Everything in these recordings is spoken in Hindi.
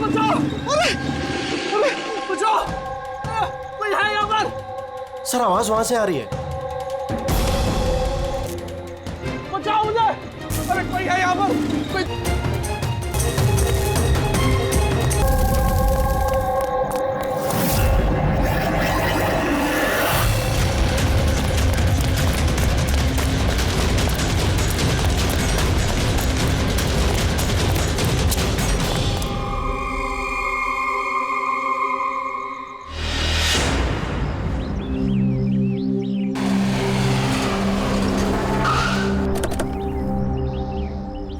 बचाओ! अरे बचाओ! कोई है यहाँ पर? सर आवाज वहां से आ रही है। बचाओ मुझे! अरे कोई है यहाँ पर? कोई...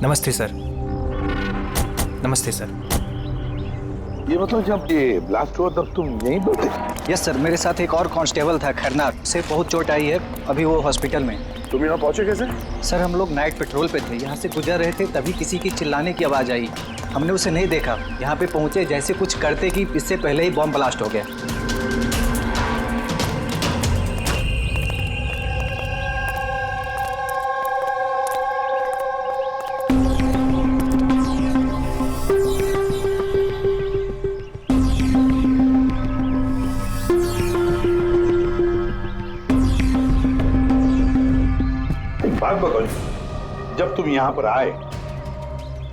नमस्ते सर। नमस्ते सर। ये मतलब जब ये ब्लास्ट हुआ तब तुम यहीं पर थे? यस सर, मेरे साथ एक और कांस्टेबल था खरनार, उसे बहुत चोट आई है, अभी वो हॉस्पिटल में। तुम यहाँ पहुंचे कैसे? सर हम लोग नाइट पेट्रोल पे थे, यहाँ से गुजर रहे थे तभी किसी की चिल्लाने की आवाज़ आई। हमने उसे नहीं देखा, यहाँ पे पहुँचे जैसे कुछ करते कि इससे पहले ही बॉम्ब ब्लास्ट हो गया। जब तुम यहाँ पर आए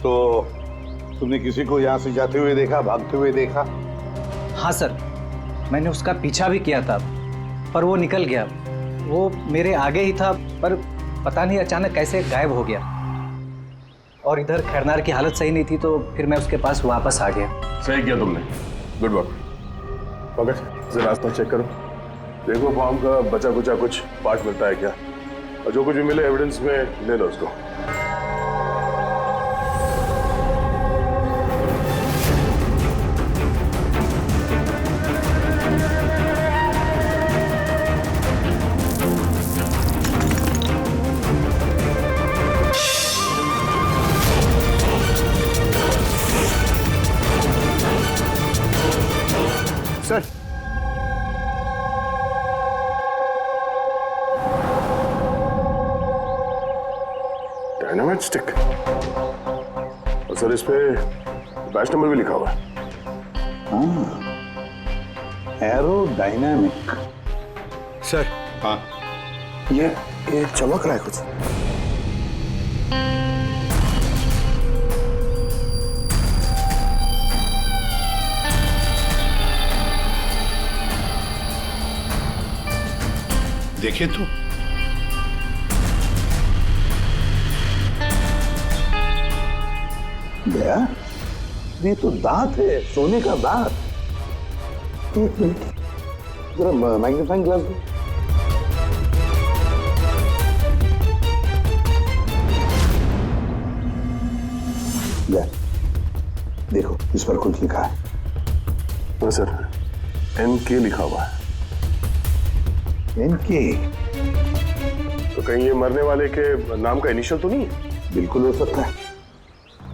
तो तुमने किसी को यहाँ से जाते हुए देखा, भागते हुए देखा? हाँ सर, मैंने उसका पीछा भी किया था पर वो निकल गया। वो मेरे आगे ही था पर पता नहीं अचानक कैसे गायब हो गया। और इधर खरनार की हालत सही नहीं थी तो फिर मैं उसके पास वापस आ गया। सही किया तुमने, गुड वर्क। पंकज जरा रास्ता चेक करो, देखो बॉम्ब का बचा कुचा कुछ पार्ट मिलता है क्या, और जो कुछ भी मिले एविडेंस में ले लो उसको। सर डायनामाइट स्टिक, और सर इस पे बैच नंबर भी लिखा हुआ है। Arrow dynamic. सर हाँ, ये चमक रहा है कुछ। देखे तो गया, ये तो दांत है, सोने का दांत। एक मिनट, जरा मैग्नीफाइंग ग्लास दो। देखो इस पर कुछ लिखा है। हाँ सर, NK लिखा हुआ है। NK? तो कहीं ये मरने वाले के नाम का इनिशियल तो नहीं है? बिल्कुल हो सकता है,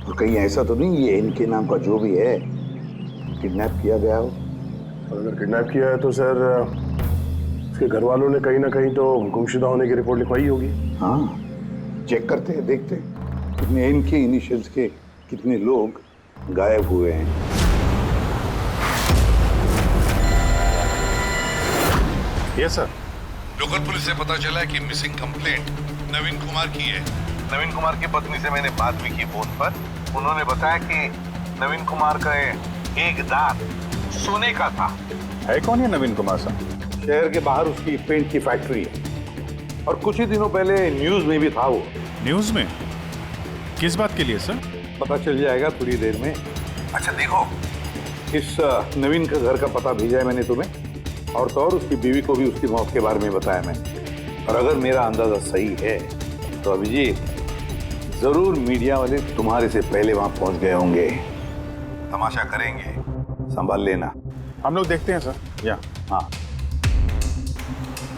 और कहीं ऐसा तो नहीं ये NK नाम का जो भी है किडनैप किया गया हो। और अगर किडनैप किया है तो सर उसके घर वालों ने कहीं ना कहीं तो गुमशुदा होने की रिपोर्ट लिखवाई होगी। हाँ, चेक करते हैं, देखते हैं कितने NK इनिशियल्स के कितने लोग गायब हुए हैं। Yes sir. लोकल पुलिस से पता चला है कि मिसिंग कंप्लेंट नवीन कुमार की है। नवीन कुमार की पत्नी से मैंने बात भी की फोन पर। उन्होंने बताया कि नवीन कुमार का एक दांत सोने का था। है कौन है नवीन कुमार साहब? शहर के बाहर उसकी पेंट की फैक्ट्री है, और कुछ ही दिनों पहले न्यूज में भी था वो। न्यूज में? किस बात के लिए सर? पता चल जाएगा थोड़ी देर में। अच्छा देखो, इस नवीन का घर का पता भेजा है मैंने तुम्हें, और तो और उसकी बीवी को भी उसकी मौत के बारे में बताया मैंने। और अगर मेरा अंदाजा सही है तो अभिजीत, जरूर मीडिया वाले तुम्हारे से पहले वहां पहुंच गए होंगे। तमाशा करेंगे, संभाल लेना। हम लोग देखते हैं सर। या हाँ,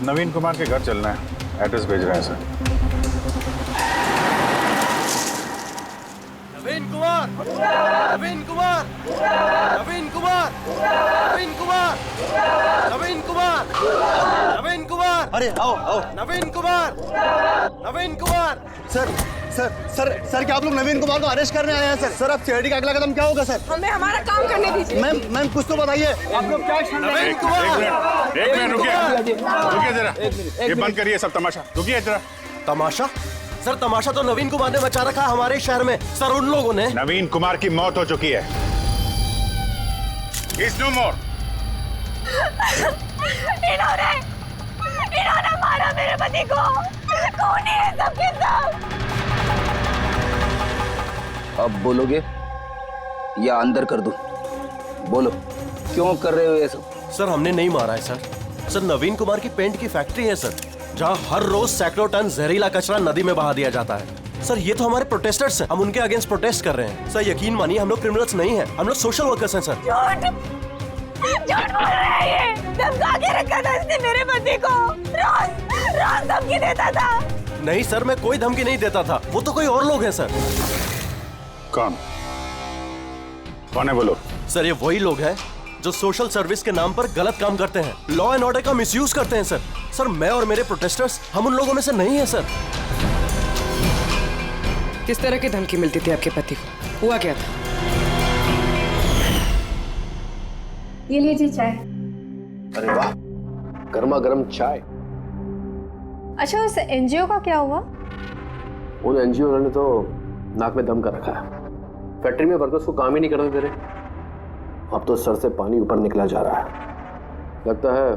नवीन कुमार के घर चलना है, एड्रेस भेज रहे हैं सर। नवीन कुमार! नवीन कुमार! नवीन कुमार! नवीन कुमार! नवीन कुमार! नवीन कुमार! अरे आओ आओ। नवीन कुमार! नवीन कुमार! सर सर क्या आप लोग नवीन कुमार को अरेस्ट करने आए हैं सर? सर अब सिआईडी का अगला कदम क्या होगा सर? हमें हमारा काम करने दीजिए। मैम कुछ तो बताइए, आप लोग क्या एक्शन लेंगे? एक मिनट रुकिए जरा, ये बंद करिए सब तमाशा, रुकिए जरा। तमाशा? सर तमाशा तो नवीन कुमार ने मचा रखा हमारे शहर में सर, उन लोगों ने। नवीन कुमार की मौत हो चुकी है। He's no more. इन्होंने मारा मेरे पति को। कौन है सबके सब? अब बोलोगे या अंदर कर दूं? बोलो क्यों कर रहे हो ये सब? सर हमने नहीं मारा है सर। सर नवीन कुमार की पेंट की फैक्ट्री है सर, जहाँ हर रोज सैकड़ों टन जहरीला कचरा नदी में बहा दिया जाता है। सर ये तो हमारे प्रोटेस्टर्स हैं, हम उनके अगेंस्ट प्रोटेस्ट कर रहे हैं। सर यकीन मानिए हम लोग क्रिमिनल्स नहीं हैं, हम लोग सोशल वर्कर्स हैं सर। झूठ बोल रहा है ये। धमका के रखा था इसने मेरे पति को। रोज धमकी देता था। नहीं सर मैं कोई धमकी नहीं देता था, वो तो कोई और लोग हैं सर। कौन है बोलो? सर ये वही लोग हैं जो सोशल सर्विस के नाम पर गलत काम करते हैं, लॉ एंड ऑर्डर का मिसयूज करते हैं सर। सर मैं और मेरे प्रोटेस्टर्स हम उन लोगों में से नहीं है सर। किस तरह की धमकी मिलती थी आपके पति को? हुआ क्या था? ये लीजिए चाय। अरे वाह, गर्मा गर्म चाय। अच्छा उस एनजीओ का क्या हुआ? उन एनजीओ ने तो नाक में दम कर रखा है। फैक्ट्री में वर्कर्स को काम ही नहीं करने दे रहे। अब तो सर से पानी ऊपर निकला जा रहा है। लगता है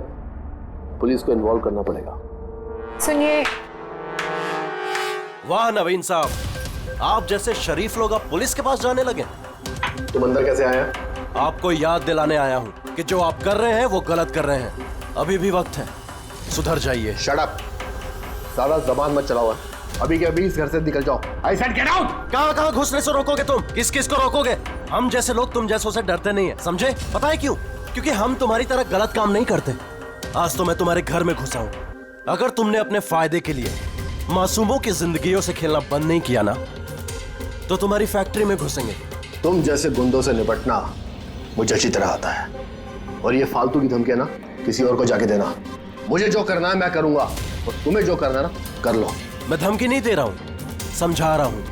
पुलिस को इन्वॉल्व करना पड़ेगा। सुनिए। वाह नवीन साहब, आप जैसे शरीफ लोग अब पुलिस के पास जाने लगे। तुम अंदर कैसे आया? आपको याद दिलाने आया हूँ कि जो आप कर रहे हैं वो गलत कर रहे हैं। अभी भी वक्त है, सुधर जाइए। शट अप, सारा जबान मत चलाओ। अभी के अभी इस घर से निकल जाओ। I said get out. कहाँ घुसने से रोकोगे तुम? किस किस को रोकोगे? हम जैसे लोग तुम जैसों से डरते नहीं है, समझे? पता है क्यों? क्योंकि हम तुम्हारी तरह गलत काम नहीं करते। आज तो मैं तुम्हारे घर में घुसा हूँ। अगर तुमने अपने फायदे के लिए मासूमों की जिंदगियों से खेलना बंद नहीं किया ना, तो तुम्हारी फैक्ट्री में घुसेंगे। तुम जैसे गुंडों से निपटना मुझे अच्छी तरह आता है, और ये फालतू की धमकियां ना किसी और को जाके देना। मुझे जो करना है मैं करूंगा, और तुम्हें जो करना है ना कर लो। मैं धमकी नहीं दे रहा हूँ, समझा रहा हूँ।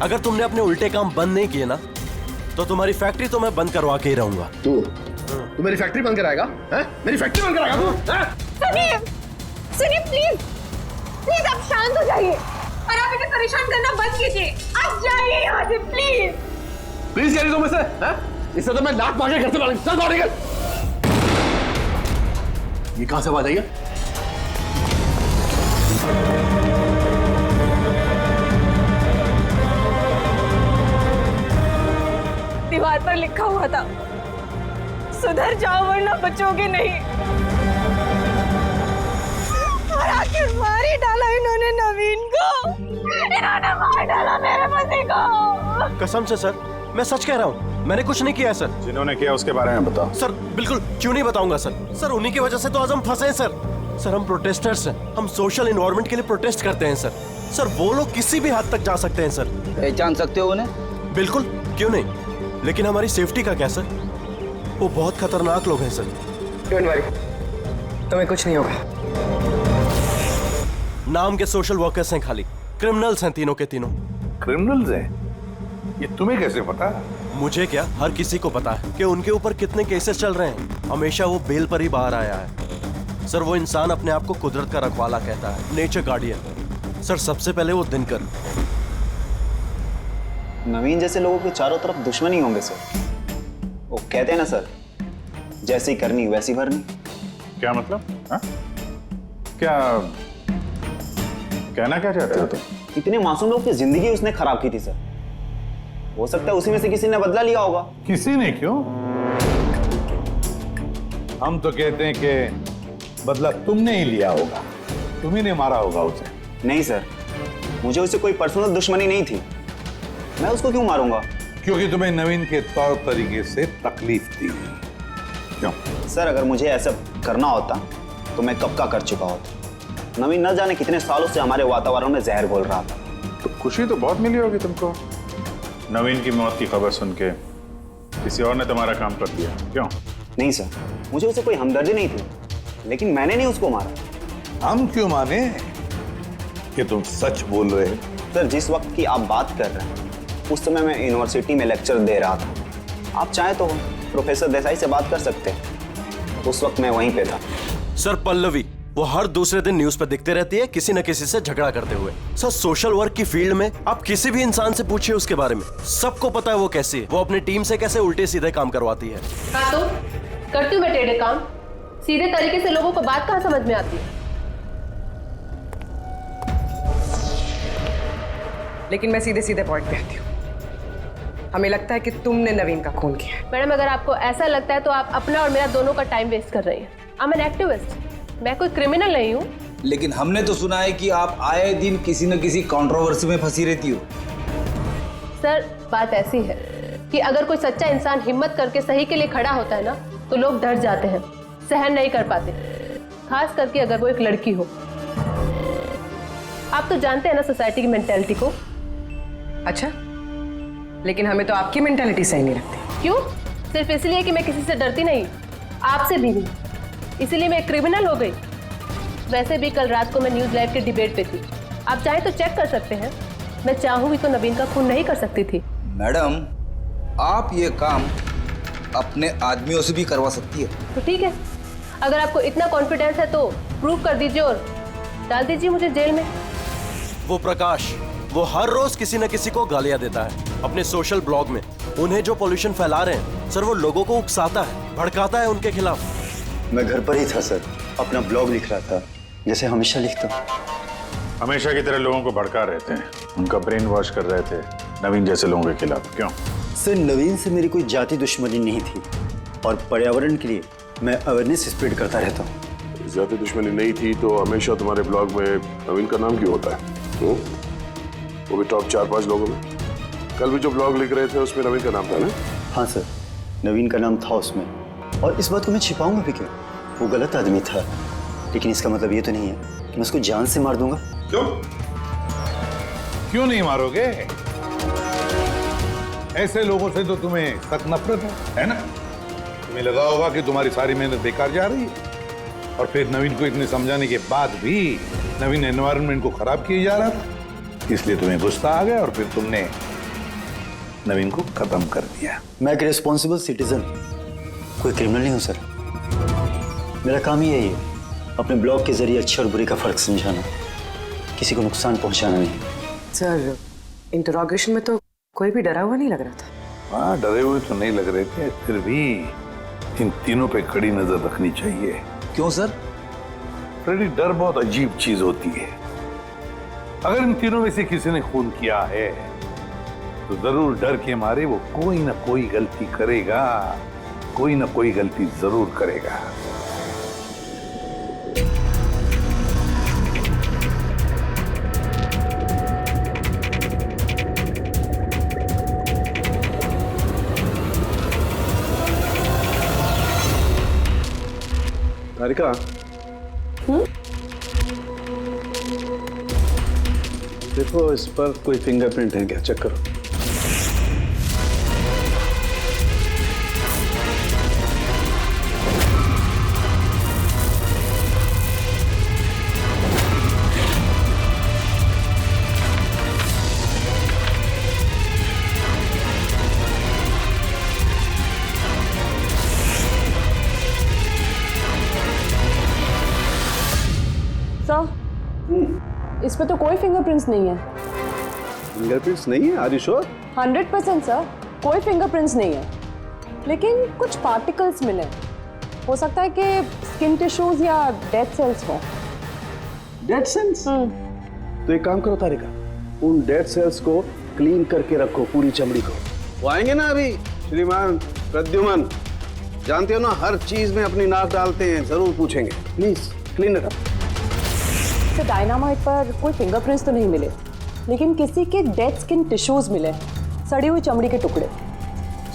अगर तुमने अपने उल्टे काम बंद नहीं किए ना, तो तुम्हारी फैक्ट्री तो मैं बंद करवा के ही रहूंगा। तू मेरी फैक्ट्री बंद कराएगा? मेरी फैक्ट्री बंद कराएगा तू? सुनिए प्लीज आप शांत हो जाइए और आप इन्हें परेशान करना बंद कीजिए। आप जाइए यहाँ से प्लीज। प्लीज कह रही तुम इसे? इससे तो मैं लात मार के घर से बाहर चल बाहर निकल। ये कहां से आवाज आई है? दीवार पर लिखा हुआ था, सुधर जाओ वरना बचोगे नहीं। और आखिर मार ही डाला इन्होंने नवीन को। इन्होंने मार डाला मेरे पति को। कसम से सर, मैं सच कह रहा हूँ, मैंने कुछ नहीं किया सर। जिन्होंने किया उसके बारे में बताओ। सर बिल्कुल क्यों नहीं बताऊंगा सर। सर उन्हीं की वजह से तो आज हम फंसे हैं सर। सर हम प्रोटेस्टर्स हैं, हम सोशल एनवायरनमेंट के लिए प्रोटेस्ट करते हैं सर। सर वो लोग किसी भी हद तक जा सकते हैं सर। पहचान सकते हो उन्हें? बिल्कुल, क्यों नहीं, लेकिन हमारी सेफ्टी का क्या सर? वो बहुत खतरनाक लोग हैं सर। डोंट वरी, तुम्हें कुछ नहीं होगा। नाम के सोशल वर्कर्स हैं खाली, क्रिमिनल्स हैं तीनों के तीनों। क्रिमिनल्स हैं? ये तुम्हें कैसे पता? मुझे क्या, हर किसी को पता है कि उनके ऊपर कितने केसेस चल रहे हैं। हमेशा वो बेल पर ही बाहर आया है सर। वो इंसान अपने आप को कुदरत का रखवाला कहता है, नेचर गार्डियन। सर सबसे पहले वो दिनकर। नवीन जैसे लोगों के चारों तरफ दुश्मनी होंगे सर। वो कहते हैं ना सर, जैसी करनी वैसी भरनी। क्या मतलब? हा? क्या कहना क्या चाहते हो तुम? इतने मासूम लोग की जिंदगी उसने खराब की थी सर। हो सकता है उसी में से किसी ने बदला लिया होगा। किसी ने क्यों? हम तो कहते हैं कि बदला तुमने ही लिया होगा, तुम्ही ने मारा होगा उसे। नहीं सर, मुझे उससे कोई पर्सनल दुश्मनी नहीं थी। मैं उसको क्यों मारूंगा? क्योंकि तुम्हें नवीन के तौर तरीके से तकलीफ दी। क्यों? सर अगर मुझे ऐसा करना होता तो मैं कब का कर चुका होता। नवीन न जाने कितने सालों से हमारे वातावरण में जहर घोल रहा था। तो खुशी तो बहुत मिली होगी तुमको। नवीन की मौत की खबर सुन के किसी और ने तुम्हारा काम कर दिया, क्यों? नहीं सर, मुझे उससे कोई हमदर्दी नहीं थी, लेकिन मैंने नहीं उसको मारा। हम क्यों माने कि तुम सच बोल रहे हो? सर, जिस वक्त की आप बात कर रहे हैं उस समय मैं यूनिवर्सिटी में लेक्चर दे रहा था। आप चाहे तो प्रोफेसर देसाई से बात कर सकते हैं, उस वक्त मैं वहीं पे था। सर पल्लवी, वो हर दूसरे दिन न्यूज पे दिखते रहती है किसी न किसी से झगड़ा करते हुए। सर सोशल वर्क की फील्ड में आप किसी भी इंसान से पूछिए उसके बारे में, सबको पता है वो कैसी है, वो अपनी टीम से कैसे उल्टे सीधे काम करवाती है। हाँ तो करती हूँ मैं टेढ़े काम, सीधे तरीके से लोगों को बात कहाँ समझ में आती है। लेकिन मैं सीधे सीधे पॉइंट पे आती हूँ। हमें लगता है कि तुमने नवीन का खून किया है। मैडम, अगर आपको ऐसा लगता है तो आप अपना और मेरा दोनों का टाइम वेस्ट कर रही हैं। आई एम एन एक्टिविस्ट, मैं कोई क्रिमिनल नहीं हूँ। लेकिन हमने तो सुना है कि आप आए दिन किसी न किसी कंट्रोवर्सी में फंसी रहती हो। सर बात ऐसी है कि अगर कोई सच्चा इंसान हिम्मत करके सही के लिए खड़ा होता है ना, तो लोग डर जाते हैं, सहन नहीं कर पाते, खास करके अगर वो एक लड़की हो। आप तो जानते हैं ना सोसाइटी की मेंटेलिटी को। अच्छा, लेकिन हमें तो आपकी मेंटालिटी सही नहीं लगती। क्यों? सिर्फ इसलिए कि मैं किसी से डरती नहीं, आपसे भी नहीं, इसीलिए मैं क्रिमिनल हो गई। वैसे भी कल रात को मैं न्यूज लाइव के डिबेट पे थी, आप चाहे तो चेक कर सकते हैं। मैं चाहूंगी तो नवीन का खून नहीं कर सकती थी। मैडम, आप ये काम अपने आदमियों से भी करवा सकती है। तो ठीक है, अगर आपको इतना कॉन्फिडेंस है तो प्रूव कर दीजिए और डाल दीजिए मुझे जेल में। वो प्रकाश, वो हर रोज किसी न किसी को गालियां देता है अपने सोशल ब्लॉग में। उन्हें जो पॉल्यूशन फैला रहे हैं सर, वो लोगों को उकसाता है, भड़काता है उनके खिलाफ। मैं घर पर ही था सर, अपना ब्लॉग लिख रहा था जैसे हमेशा लिखता हूँ। हमेशा की तरह लोगों को भड़का रहे थे, उनका ब्रेन वॉश कर रहे थे नवीन जैसे लोगों के खिलाफ। क्यों? सर, नवीन से मेरी कोई जाति दुश्मनी नहीं थी और पर्यावरण के लिए मैं अवेयरनेस स्प्रेड करता रहता हूँ। जाति दुश्मनी नहीं थी तो हमेशा तुम्हारे ब्लॉग में नवीन का नाम क्यों होता है? वो भी टॉप 4-5 लोगों में। कल भी जो ब्लॉग लिख रहे थे उसमें नवीन का नाम था ना? हाँ सर, नवीन का नाम था उसमें, और इस बात को मैं छिपाऊंगा भी क्यों? वो गलत आदमी था, लेकिन इसका मतलब ये तो नहीं है कि मैं उसको जान से मार दूंगा। क्यों नहीं मारोगे? ऐसे लोगों से तो तुम्हें सख्त नफरत है ना? तुम्हें लगा होगा कि तुम्हारी सारी मेहनत बेकार जा रही है, और फिर नवीन को इतने समझाने के बाद भी नवीन एनवायरनमेंट को खराब किए जा रहा था, इसलिए तुम्हें गुस्सा आ गया और फिर तुमने नवीन को खत्म कर दिया। मैं एक रिस्पॉन्सिबल सिटीजन, कोई क्रिमिनल नहीं हूं सर। मेरा काम ही यही है, अपने ब्लॉग के जरिए अच्छे और बुरे का फर्क समझाना, किसी को नुकसान पहुंचाना नहीं। सर, इंटरोगेशन में तो कोई भी डरा हुआ नहीं लग रहा था। हाँ, डरे हुए तो नहीं लग रहे थे, फिर भी इन तीनों पे कड़ी नजर रखनी चाहिए। क्यों सर? फ्रेडी, डर बहुत अजीब चीज होती है। अगर इन तीनों में से किसी ने खून किया है तो जरूर डर के मारे वो कोई ना कोई गलती करेगा, कोई ना कोई गलती जरूर करेगा। तारिका, देखो इस पर कोई फिंगरप्रिंट है क्या? चेक करो। इस पे तो कोई फिंगरप्रिंट्स नहीं है। फिंगरप्रिंट्स नहीं है? Are you sure? 100% सर, कोई फिंगरप्रिंट्स नहीं है, लेकिन कुछ पार्टिकल्स मिले। हो सकता है कि स्किन टिश्यूज या डेड सेल्स हो। Dead cells? तो एक काम करो तारिका, उन डेड सेल्स को क्लीन करके रखो, पूरी चमड़ी को। वो आएंगे ना अभी श्रीमान प्रद्युमन, जानते हो ना हर चीज में अपनी नाक डालते हैं, जरूर पूछेंगे। Please clean it up. तो डायनामाइट पर कोई फिंगरप्रिंट्स तो नहीं मिले, लेकिन किसी के डेड स्किन टिश्यूज मिले, सड़ी हुई चमड़ी के टुकड़े।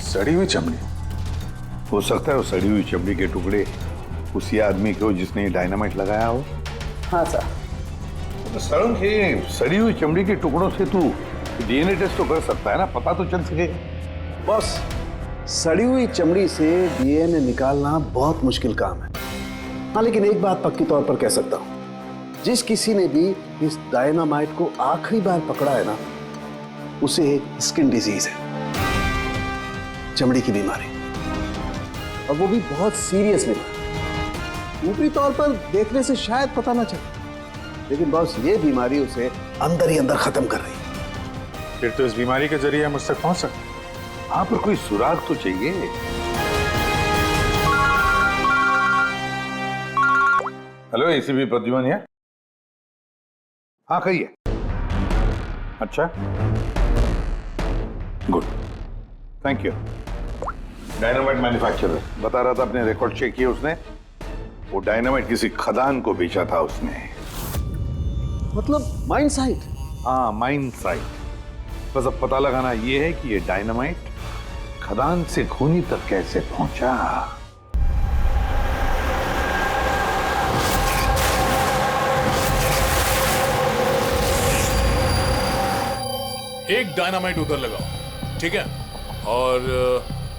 सड़ी हुई चमड़ी? हो सकता है वो सड़ी हुई चमड़ी के टुकड़े उसी आदमी के हो जिसने डायनामाइट लगाया हो। हाँ सर। तो सड़ी हुई चमड़ी के टुकड़ों से तू डीएनए टेस्ट तो कर सकता है ना, पता तो चल सकेगा। बॉस, सड़ी हुई चमड़ी से डीएनए निकालना बहुत मुश्किल काम है। हाँ, लेकिन एक बात पक्की तौर पर कह सकता हूँ, जिस किसी ने भी इस डायनामाइट को आखिरी बार पकड़ा है ना, उसे एक स्किन डिजीज है, चमड़ी की बीमारी, और वो भी बहुत सीरियस बीमारी। ऊपरी तौर पर देखने से शायद पता ना चले, लेकिन बॉस ये बीमारी उसे अंदर ही अंदर खत्म कर रही है। फिर तो इस बीमारी के जरिए हम उस तक पहुंच सकते हैं। हाँ, पर कोई सुराग तो चाहिए। हेलो, एसीपी प्रद्युमन है? हाँ, कहिए। अच्छा, good, thank you. Dynamite manufacturer बता रहा था, अपने रिकॉर्ड चेक किए उसने। वो डायनामाइट किसी खदान को बेचा था उसने। मतलब माइन साइट? हाँ, माइन साइट। बस अब पता लगाना ये है कि ये डायनामाइट खदान से खूनी तक कैसे पहुंचा। एक डायनामाइट उधर लगाओ, ठीक है? और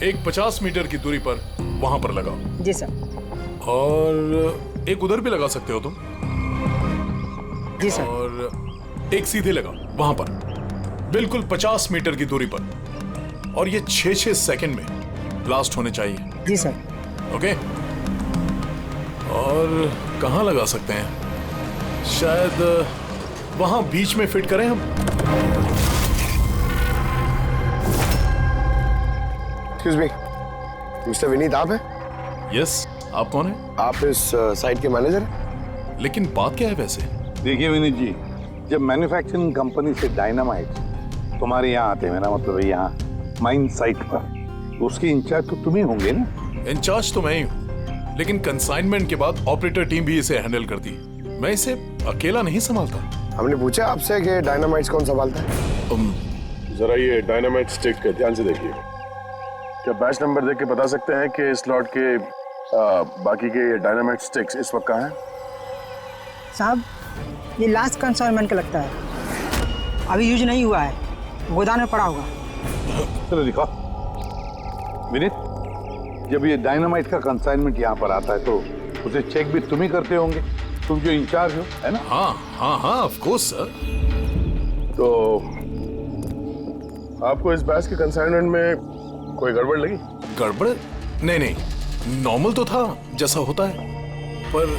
एक 50 मीटर की दूरी पर वहां पर लगाओ। जी सर। और एक उधर भी लगा सकते हो तुम। जी सर। और एक सीधे लगाओ वहां पर, बिल्कुल 50 मीटर की दूरी पर, और ये 6-6 सेकंड में ब्लास्ट होने चाहिए। जी सर। ओके। और कहाँ लगा सकते हैं? शायद वहां बीच में फिट करें हम। एक्सक्यूज मी, मिस्टर विनीत आप हैं? यस, आप कौन हैं? आप इस साइट के मैनेजर हैं? लेकिन बात क्या है वैसे? देखिए विनीत जी, जब मैन्युफैक्चरिंग कंपनी से डायनामाइट तुम्हारे यहाँ आते हैं, मेरा मतलब है यहाँ माइन साइट पर, उसके इंचार्ज तो तुम ही होंगे ना? इंचार्ज तो मैं ही हूँ, लेकिन कंसाइनमेंट के बाद ऑपरेटर टीम भी इसे हैंडल करती है। मैं इसे अकेला नहीं संभालता। हमने पूछा आपसे कि डायनामाइट्स कौन संभालता है? जरा ये डायनामाइट स्टिक ध्यान से देखिए। क्या बैच नंबर देख के बता सकते हैं कि इस लॉट के बाकी के डायनामाइट स्टिक्स इस वक्त कहाँ हैं? साहब, ये लास्ट कंसाइनमेंट का लगता है, अभी यूज नहीं हुआ है, गोदाम में पड़ा होगा। चलो दिखाओ। विनीत, जब ये डायनामाइट का कंसाइनमेंट यहाँ पर आता है तो उसे चेक भी तुम ही करते होंगे, तुम जो इंचार्ज हो, है ना? हाँ हाँ हाँ, ऑफ कोर्स सर। तो आपको इस बैच के कंसाइनमेंट में कोई गड़बड़ लगी? गड़बड़? नहीं नहीं, नॉर्मल तो था जैसा होता है, पर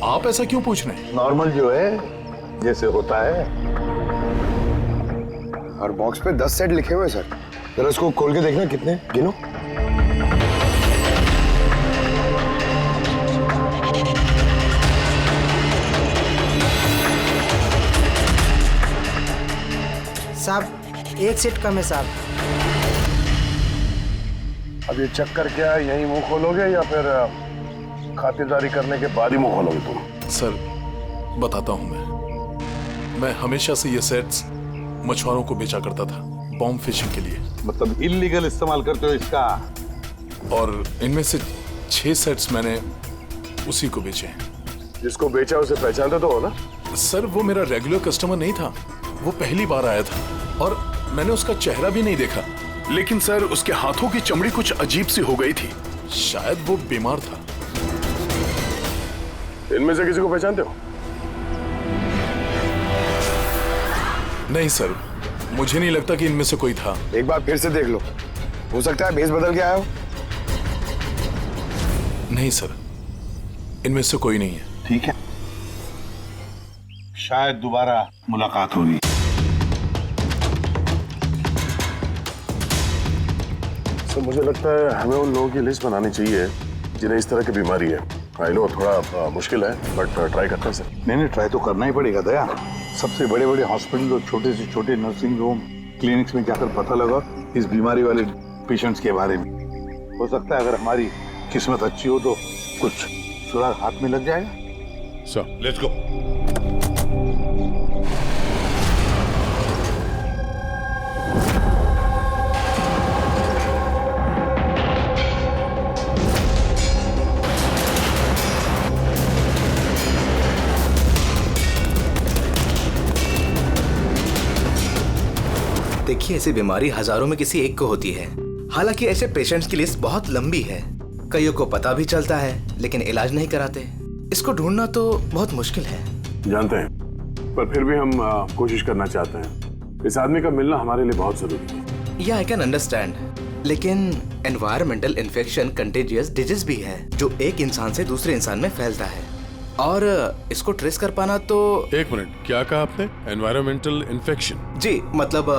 आप ऐसा क्यों पूछ रहे हैं? नॉर्मल जो है जैसे होता है। और बॉक्स पे 10 सेट लिखे हुए हैं सर, जरा इसको खोल के देखना कितने, गिनो। साहब, एक सेट कम है साहब। अब ये चेक करके यही मुंह खोलोगे या फिर खातिरदारी करने के बाद ही मुंह खोलोगे तुम? सर बताता हूं, मैं हमेशा से ये सेट्स मछुआरों को बेचा करता था, बॉम्ब फिशिंग के लिए। मतलब इलीगल इस्तेमाल करते हो इसका? और इनमें से 6 सेट्स मैंने उसी को बेचे हैं। जिसको बेचा उसे पहचानते तो हो ना? सर वो मेरा रेगुलर कस्टमर नहीं था, वो पहली बार आया था और मैंने उसका चेहरा भी नहीं देखा। लेकिन सर उसके हाथों की चमड़ी कुछ अजीब सी हो गई थी। शायद वो बीमार था। इनमें से किसी को पहचानते हो? नहीं सर, मुझे नहीं लगता कि इनमें से कोई था। एक बार फिर से देख लो, हो सकता है भेस बदल के आया हो। नहीं सर, इनमें से कोई नहीं है। ठीक है, शायद दोबारा मुलाकात होगी। सर मुझे लगता है हमें उन लोगों की लिस्ट बनानी चाहिए जिन्हें इस तरह की बीमारी है। आई नो थोड़ा मुश्किल है, बट ट्राई करते हैं सर। नहीं, ट्राई तो करना ही पड़ेगा दया। सबसे बड़े बड़े हॉस्पिटल और छोटे से छोटे नर्सिंग होम, क्लिनिक्स में जाकर पता लगा इस बीमारी वाले पेशेंट्स के बारे में। हो सकता है अगर हमारी किस्मत अच्छी हो तो कुछ सुराग हाथ में लग जाएगा। Sir let's go. देखिए, ऐसी बीमारी हजारों में किसी एक को होती है। हालांकि ऐसे पेशेंट्स की लिस्ट बहुत लंबी है। कईयों को पता भी चलता है लेकिन इलाज नहीं कराते। इसको ढूंढना तो बहुत मुश्किल है। जानते हैं, पर फिर भी हम कोशिश करना चाहते हैं। इस आदमी का मिलना हमारे लिए बहुत जरूरी है। या आई कैन अंडरस्टैंड, लेकिन एनवायरमेंटल इन्फेक्शन कंटेजियस डिजीज भी है जो एक इंसान से दूसरे इंसान में फैलता है, और इसको ट्रेस कर पाना तो। एक मिनट, क्या कहा आपने? Environmental infection? जी, मतलब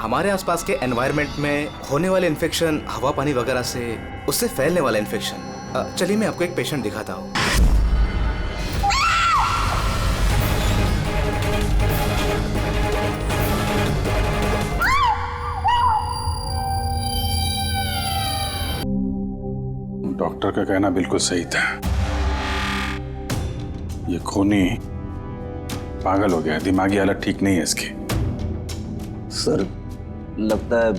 हमारे आसपास के एनवायरनमेंट में होने वाले इन्फेक्शन, हवा पानी वगैरह से उससे फैलने वाला इन्फेक्शन। चलिए मैं आपको एक पेशेंट दिखाता हूँ। डॉक्टर का कहना बिल्कुल सही था। ये खूनी पागल हो गया, दिमागी हालत ठीक नहीं है इसकी। सर, लगता है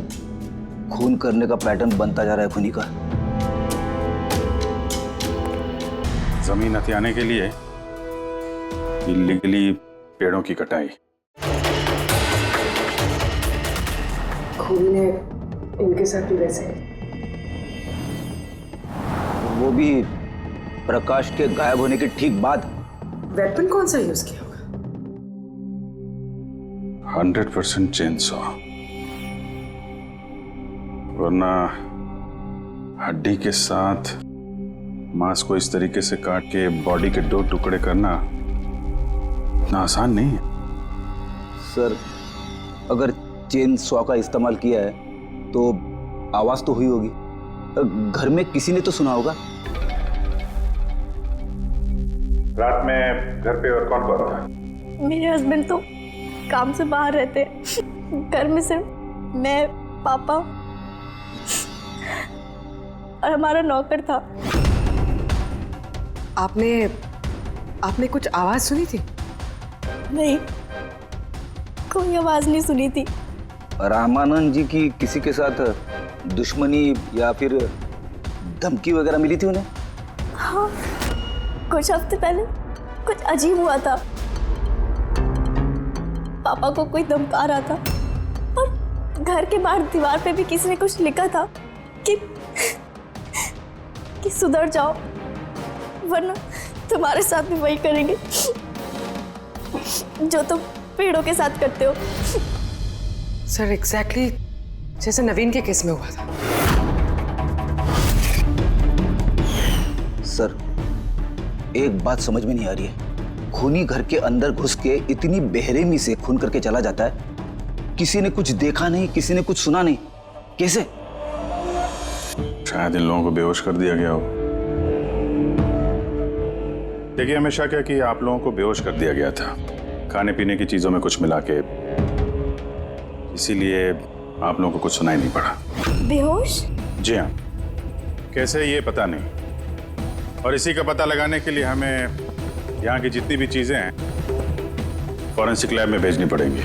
खून करने का पैटर्न बनता जा रहा है खूनी का। जमीन हथियाने के लिए इलीगली पेड़ों की कटाई। खूनी ने इनके साथ भी वैसे, वो भी प्रकाश के गायब होने के ठीक बाद। वेपन कौन सा यूज किया होगा? 100% चेनसॉ, वरना हड्डी के साथ मांस को इस तरीके से काट के बॉडी के 2 टुकड़े करना इतना आसान नहीं है। सर, अगर चेन सॉ का इस्तेमाल किया है तो आवाज तो हुई होगी, घर में किसी ने तो सुना होगा। रात में घर पे और कौन कौन था? मेरे हस्बैंड तो काम से बाहर रहते, घर में सिर्फ मैं, पापा और हमारा नौकर था। आपने कुछ आवाज सुनी थी? नहीं, कोई आवाज नहीं सुनी थी। रामानंद जी की किसी के साथ दुश्मनी या फिर धमकी वगैरह मिली थी उन्हें? हाँ, कुछ हफ्ते पहले कुछ अजीब हुआ था। पापा को कोई धमका रहा था और घर के बाहर दीवार पे भी किसी ने कुछ लिखा था कि सुधर जाओ वरना तुम्हारे साथ भी वही करेंगे जो तुम पेड़ों के साथ करते हो। सर, एग्जैक्टली जैसे नवीन के केस में हुआ था। सर, एक बात समझ में नहीं आ रही है। खूनी घर के अंदर घुस के इतनी बेरहमी से खून करके चला जाता है, किसी ने कुछ देखा नहीं, किसी ने कुछ सुना नहीं, कैसे? शायद इन लोगों को बेहोश कर दिया गया हो। देखिए, हमेशा क्या कि आप लोगों को बेहोश कर दिया गया था खाने पीने की चीजों में कुछ मिला के, इसीलिए आप लोगों को कुछ सुनाई नहीं पड़ा। बेहोश? जी हाँ, कैसे ये पता नहीं, और इसी का पता लगाने के लिए हमें यहाँ की जितनी भी चीजें हैं फॉरेंसिक लैब में भेजनी पड़ेंगी।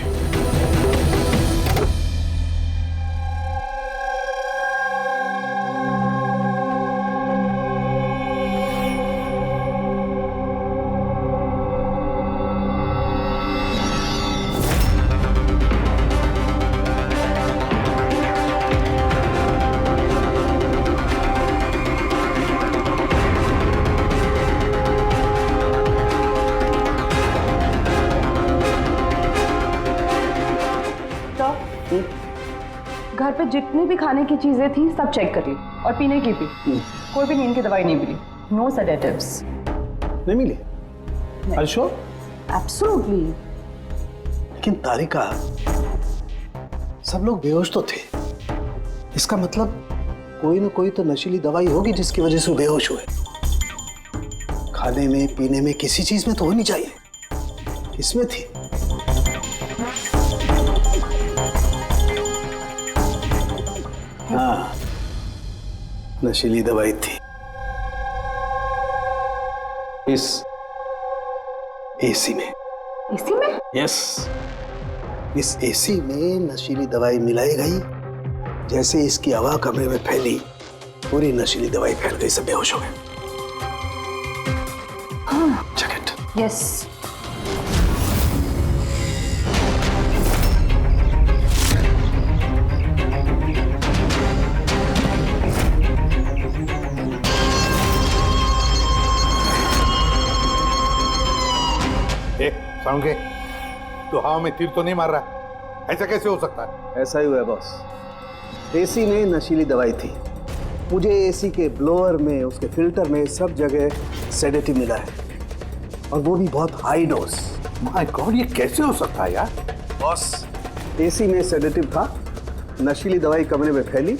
घर पे जितनी भी खाने की चीजें थी सब चेक कर ली, और पीने की भी। कोई भी नींद की दवाई नहीं मिली। No sedatives. नहीं मिली? Are you sure? एब्सोल्युटली। लेकिन तारिका, सब लोग बेहोश तो थे। इसका मतलब कोई ना कोई तो नशीली दवाई होगी जिसकी वजह से वो बेहोश हुए। खाने में पीने में किसी चीज में तो होनी चाहिए, इसमें थी। हाँ, नशीली दवाई थी। इस एसी में। एसी में? यस, इस एसी में नशीली दवाई मिलाई गई। जैसे इसकी हवा कमरे में फैली, पूरी नशीली दवाई फैल गई, सब बेहोश हो गए। Check it. यस। साउंड के तो हवा में तीर तो नहीं मार रहा, ऐसा कैसे हो सकता है? ऐसा ही हुआ है बॉस। एसी में नशीली दवाई थी। मुझे एसी के ब्लोअर में, उसके फिल्टर में, सब जगह सेडेटिव मिला है, और वो भी बहुत हाई डोज। माय गॉड, ये कैसे हो सकता है यार? बॉस, एसी में सेडेटिव था, नशीली दवाई कमरे में फैली,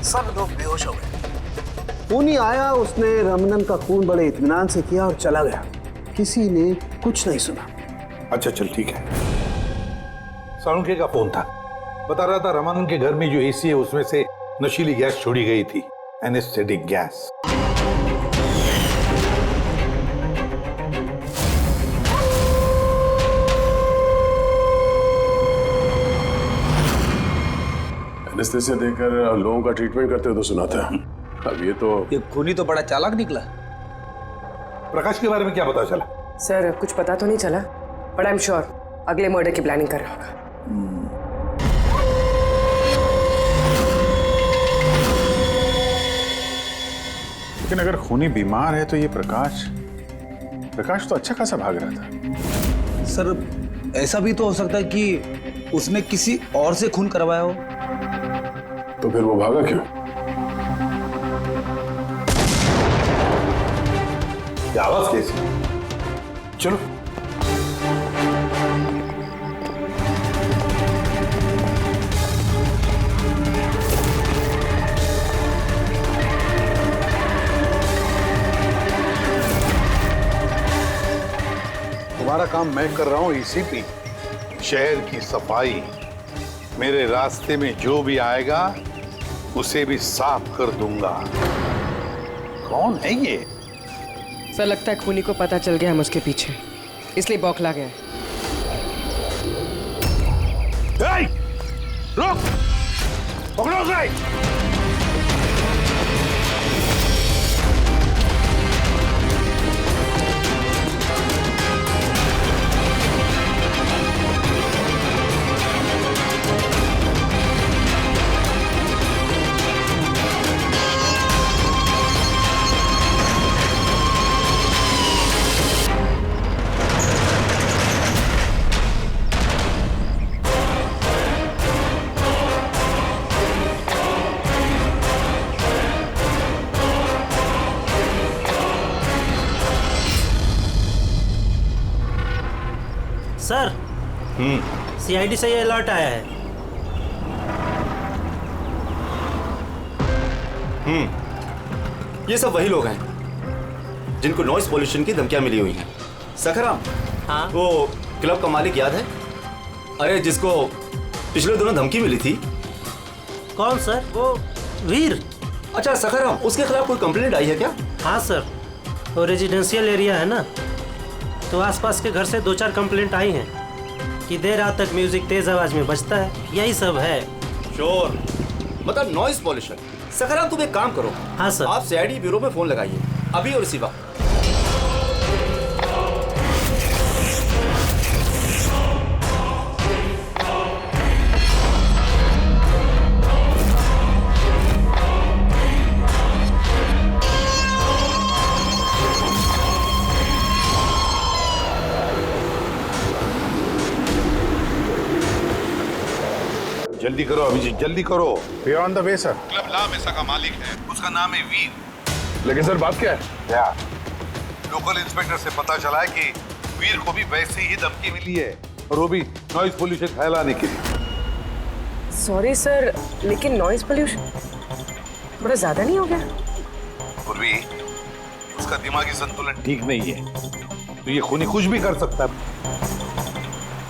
सब लोग बेहोश हो गए। खूनी आया, उसने रमनन का खून बड़े इत्मीनान से किया और चला गया। किसी ने कुछ नहीं सुना। अच्छा चल ठीक है। साळुंखे का फोन था, बता रहा था रमानंद के घर में जो एसी है उसमें से नशीली गैस छोड़ी गई थी, एनेस्थेटिक गैस। एनेस्थेसिया देकर लोगों का ट्रीटमेंट करते हो तो सुना था। अब ये खूनी तो बड़ा चालाक निकला। प्रकाश के बारे में क्या पता चला? सर कुछ पता तो नहीं चला, बट आई एम श्योर अगले मर्डर की प्लानिंग कर रहा होगा। लेकिन अगर खूनी बीमार है तो ये प्रकाश तो अच्छा खासा भाग रहा था। सर ऐसा भी तो हो सकता है कि उसने किसी और से खून करवाया हो। तो फिर वो भागा क्यों? आवाज कैसी? चलो तुम्हारा काम मैं कर रहा हूं एसीपी। शहर की सफाई, मेरे रास्ते में जो भी आएगा उसे भी साफ कर दूंगा। कौन है ये? सर लगता है खूनी को पता चल गया हम उसके पीछे, इसलिए बौखला गया है। रुक! पकड़ो उसे! सर, सीआईडी से ये अलर्ट आया है। ये सब वही लोग हैं जिनको नॉइस पोल्यूशन की धमकियां मिली हुई हैं। सखराम, हाँ? वो क्लब का मालिक याद है? अरे जिसको पिछले दिनों धमकी मिली थी। कौन सर? वो वीर। अच्छा सखराम, उसके खिलाफ कोई कंप्लेंट आई है क्या? हाँ सर, वो रेजिडेंशियल एरिया है ना, तो आसपास के घर से 2-4 कंप्लेंट आई हैं कि देर रात तक म्यूजिक तेज आवाज में बजता है, यही सब है। शोर मतलब नॉइस पॉल्यूशन। सखराम तुम एक काम करो। हाँ सर। आप सीआईडी ब्यूरो में फोन लगाइए अभी और इसी वक्त। जल्दी करो अभिजीत, जल्दी करो। We are on the way sir. Club La Mesa का मालिक है, उसका नाम है वीर। लेकिन सर बात क्या है? क्या? लोकल इंस्पेक्टर से पता चला है कि वीर को भी वैसे ही धमकी मिली है, और वो भी नॉइस पोल्यूशन फैलाने के लिए। सॉरी सर, लेकिन नॉइस पोल्यूशन बड़ा ज्यादा नहीं हो गया? पूर्वी, उसका दिमागी संतुलन ठीक नहीं है, तो ये खूनी कुछ भी कर सकता है।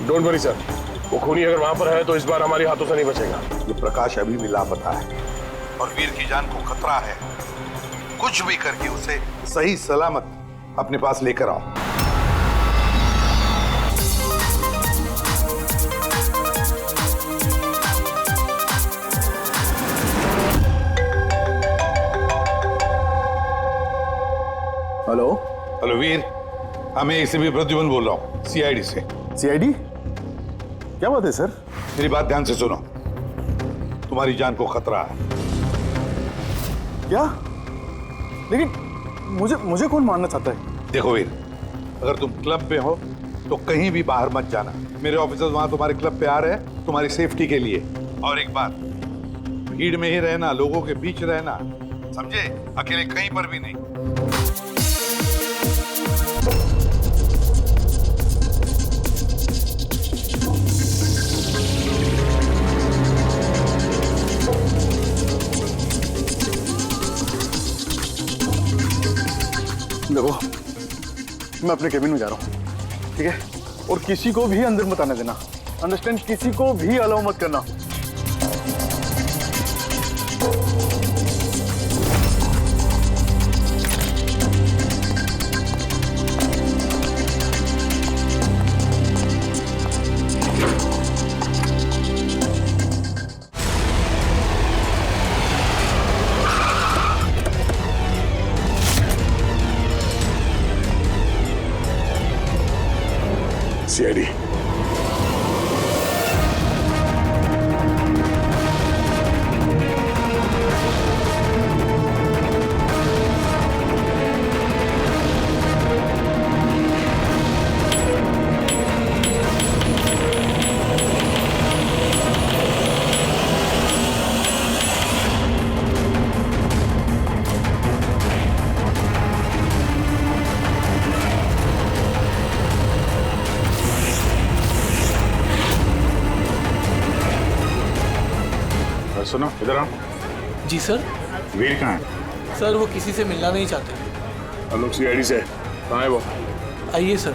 डोंट वरी सर, वो खूनी अगर वहां पर है तो इस बार हमारे हाथों से नहीं बचेगा। ये प्रकाश अभी भी लापता है और वीर की जान को खतरा है। कुछ भी करके उसे सही सलामत अपने पास लेकर आओ। हेलो हेलो वीर, मैं एसीपी प्रद्युमन बोल रहा हूँ, सीआईडी से। सीआईडी? क्या बात है सर? मेरी बात ध्यान से सुनो, तुम्हारी जान को खतरा है। क्या? लेकिन मुझे कौन मारना चाहता है? देखो वीर, अगर तुम क्लब में हो तो कहीं भी बाहर मत जाना। मेरे ऑफिसर्स वहां तुम्हारे क्लब पे आ रहे हैं तुम्हारी सेफ्टी के लिए। और एक बात, भीड़ में ही रहना, लोगों के बीच रहना, समझे? अकेले कहीं पर भी नहीं। देखो, मैं अपने केबिन में जा रहा हूँ, ठीक है? और किसी को भी अंदर मत आने देना, अंडरस्टैंड? किसी को भी अलाउ मत करना। सीआईडी। सुनो, इधर आओ। जी सर। वीर कहाँ है? सर वो किसी से मिलना नहीं चाहते। हम लोग सीआईडी से। कहाँ है वो? आइए सर।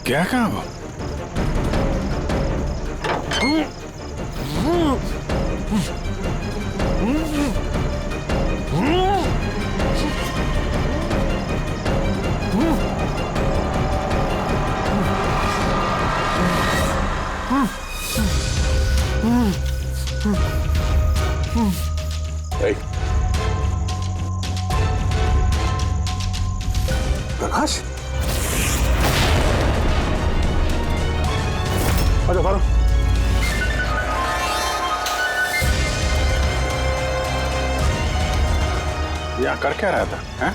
क्या कहा वो? प्रकाश, आजा फारूक। यहाँ कर क्या रहा था? हैं?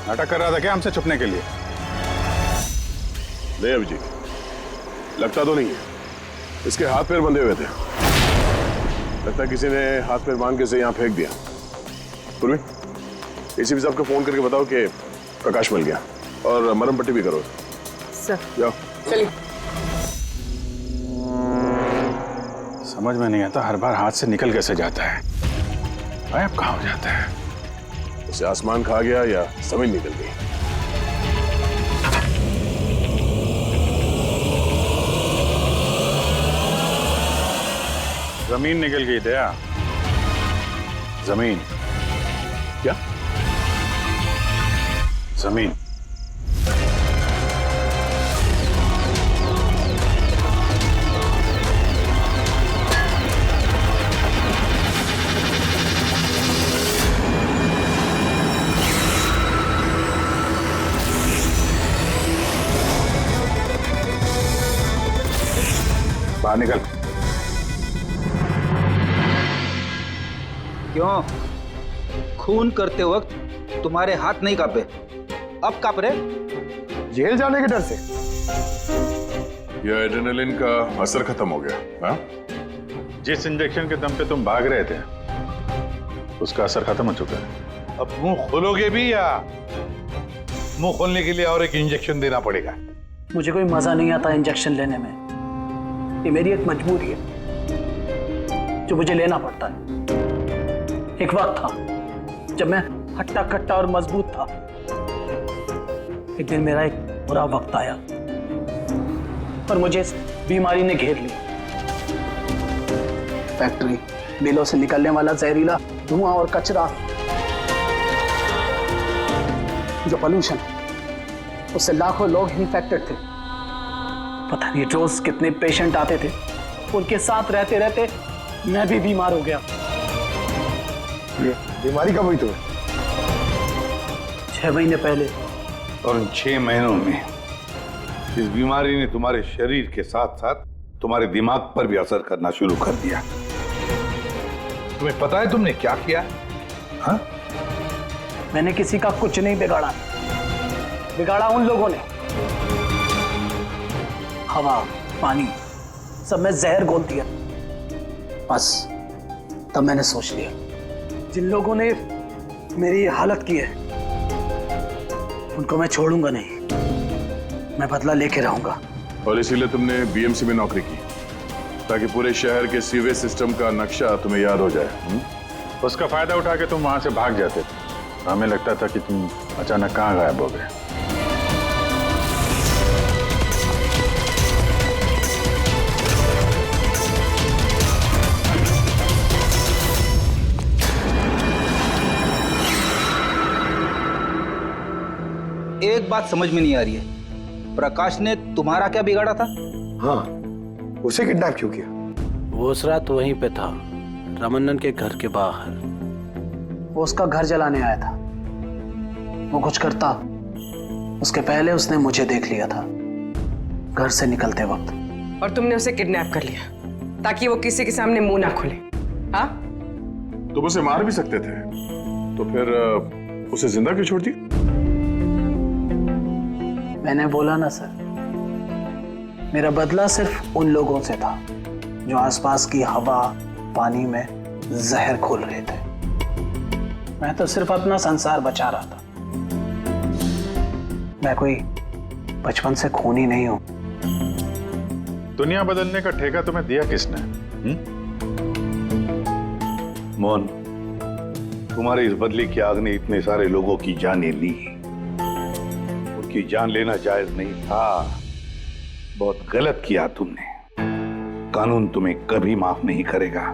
नाटक कर रहा था क्या हमसे छुपने के लिए? नहीं अभिजीत, लगता तो नहीं है। इसके हाथ पैर बंधे हुए थे। लगता है किसी ने हाथ पैर बांध के इसे यहाँ फेंक दिया। पूर्वी, एसीपी साहब को फोन करके बताओ कि प्रकाश मिल गया और मरहम पट्टी भी करो। सर जाओ। चलिए। समझ में नहीं आता हर बार हाथ से निकल कैसे जाता है। गायब कहाँ हो जाता है? उसे आसमान खा गया या जमीन निकल गई। जमीन निकल गई दया। जमीन क्या? जमीन। बाहर निकल। क्यों? खून करते वक्त तुम्हारे हाथ नहीं कांपे, अब कांप रहे? जेल जाने के डर से? यह एड्रेनलिन का असर खत्म हो गया। हाँ? जिस इंजेक्शन के दम पे तुम भाग रहे थे उसका असर खत्म हो चुका है। अब मुंह खोलोगे भी या मुंह खोलने के लिए और एक इंजेक्शन देना पड़ेगा? मुझे कोई मजा नहीं आता इंजेक्शन लेने में, ये मेरी एक मजबूरी है। जो मुझे लेना पड़ता है। एक वक्त था जब मैं हट्टा कट्टा और मजबूत था। एक दिन मेरा एक बुरा वक्त आया और मुझे इस बीमारी ने घेर लिया। फैक्ट्री, मिलों से निकलने वाला जहरीला धुआं और कचरा, जो पोल्यूशन, उससे लाखों लोग इन्फेक्टेड थे। पता नहीं रोज कितने पेशेंट आते थे। उनके साथ रहते रहते मैं भी बीमार हो गया। बीमारी कब हुई तुम्हें? 6 महीने पहले। और उन 6 महीनों में इस बीमारी ने तुम्हारे शरीर के साथ साथ तुम्हारे दिमाग पर भी असर करना शुरू कर दिया। तुम्हें पता है तुमने क्या किया? हाँ? मैंने किसी का कुछ नहीं बिगाड़ा। बिगाड़ा उन लोगों ने। हवा, पानी, सब में जहर घोल दिया। बस तब मैंने सोच लिया, जिन लोगों ने मेरी ये हालत की है उनको मैं छोड़ूंगा नहीं। मैं बदला लेके रहूंगा। और इसीलिए तुमने बीएमसी में नौकरी की, ताकि पूरे शहर के सीवेज सिस्टम का नक्शा तुम्हें याद हो जाए। उसका फायदा उठा के तुम वहां से भाग जाते थे। हमें लगता था कि तुम अचानक कहाँ गायब हो गए। एक बात समझ में नहीं आ रही है, प्रकाश ने तुम्हारा क्या बिगाड़ा था? हाँ, उसे किडनैप क्यों किया? वो उस रात वहीं पे था, रमन्नन के घर के बाहर। वो उसका घर जलाने आया था। वो कुछ करता उसके पहले उसने मुझे देख लिया था घर से निकलते वक्त। और तुमने उसे किडनैप कर लिया ताकि वो किसी के सामने मुंह ना खोले। हाँ? तुम उसे मार भी सकते थे, तो फिर उसे जिंदा क्यों छोड़ दिया? मैंने बोला ना सर, मेरा बदला सिर्फ उन लोगों से था जो आसपास की हवा, पानी में जहर घोल रहे थे। मैं तो सिर्फ अपना संसार बचा रहा था। मैं कोई बचपन से खूनी नहीं हूं। दुनिया बदलने का ठेका तुम्हें दिया किसने? मोहन, तुम्हारे इस बदले की आग ने इतने सारे लोगों की जानें ली। उनकी जान लेना जायज नहीं था। बहुत गलत किया तुमने। कानून तुम्हें कभी माफ नहीं करेगा।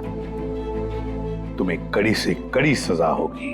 तुम्हें कड़ी से कड़ी सजा होगी।